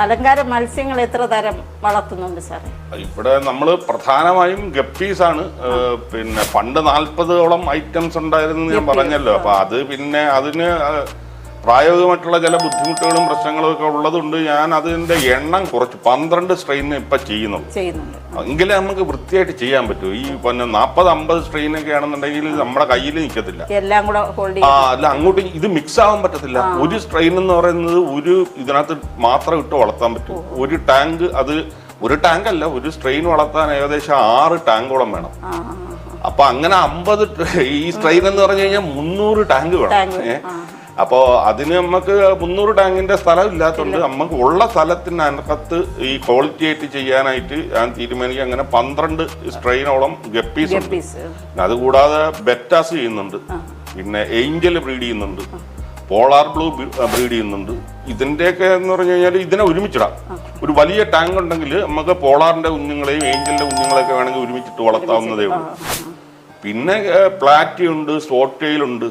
അലങ്കാര മത്സ്യങ്ങൾ എത്ര തരം വളർത്തുന്നുണ്ട് സാറേ? ഇവിടെ നമ്മൾ പ്രധാനമായും ഗപ്പീസാണ്. പിന്നെ പണ്ട് 40ഓളം ഐറ്റംസ് ഉണ്ടായിരുന്നു ഞാൻ പറഞ്ഞല്ലോ. അപ്പൊ അത് പിന്നെ അതിന് പ്രായോഗികമായിട്ടുള്ള ചില ബുദ്ധിമുട്ടുകളും പ്രശ്നങ്ങളും ഒക്കെ ഉള്ളതുകൊണ്ട് ഞാൻ അതിന്റെ എണ്ണം കുറച്ച് 12 സ്ട്രെയിൻ ഇപ്പൊ ചെയ്യുന്നുണ്ട്. എങ്കിലേ നമുക്ക് വൃത്തിയായിട്ട് ചെയ്യാൻ പറ്റൂ. ഈ പിന്നെ 40-50 സ്ട്രെയിൻ ഒക്കെ ആണെന്നുണ്ടെങ്കിൽ നമ്മുടെ കയ്യിൽ നിൽക്കത്തില്ല. അല്ല, അങ്ങോട്ട് ഇത് മിക്സ് ആവാൻ പറ്റത്തില്ല. ഒരു സ്ട്രെയിൻ എന്ന് പറയുന്നത് ഒരു ഇതിനകത്ത് മാത്രം ഇട്ട് വളർത്താൻ പറ്റും. ഒരു ടാങ്ക്, അത് ഒരു ടാങ്ക് അല്ല, ഒരു സ്ട്രെയിൻ വളർത്താൻ ഏകദേശം 6 ടാങ്കോളം വേണം. അപ്പൊ അങ്ങനെ 50 ഈ സ്ട്രെയിൻ എന്ന് പറഞ്ഞു കഴിഞ്ഞാൽ 300 ടാങ്ക് വേണം. അപ്പോൾ അതിന് നമുക്ക് 300 ടാങ്കിന്റെ സ്ഥലം ഇല്ലാത്തതുകൊണ്ട് നമുക്ക് ഉള്ള സ്ഥലത്തിനകത്ത് ഈ ക്വാളിറ്റി ആയിട്ട് ചെയ്യാനായിട്ട് ഞാൻ തീരുമാനിക്കുക. അങ്ങനെ 12 സ്ട്രെയിനോളം ഗപ്പീസ് ഉണ്ട്. അതുകൂടാതെ ബെറ്റാസ് ചെയ്യുന്നുണ്ട്, പിന്നെ ഏഞ്ചൽ ബ്രീഡ് ചെയ്യുന്നുണ്ട്, പോളാർ ബ്ലൂ ബ്രീഡ് ചെയ്യുന്നുണ്ട്. ഇതിന്റെയൊക്കെ എന്ന് പറഞ്ഞു കഴിഞ്ഞാൽ ഇതിനെ ഒരുമിച്ചിടാം. ഒരു വലിയ ടാങ്ക് ഉണ്ടെങ്കിൽ നമുക്ക് പോളാറിന്റെ കുഞ്ഞുങ്ങളെയും ഏഞ്ചലിന്റെ കുഞ്ഞുങ്ങളെയൊക്കെ വേണമെങ്കിൽ ഒരുമിച്ചിട്ട് വളർത്താവുന്നതേ ഉള്ളൂ. പിന്നെ പ്ലാറ്റി ഉണ്ട്, സ്പോട്ട് ടെയിൽ ഉണ്ട്.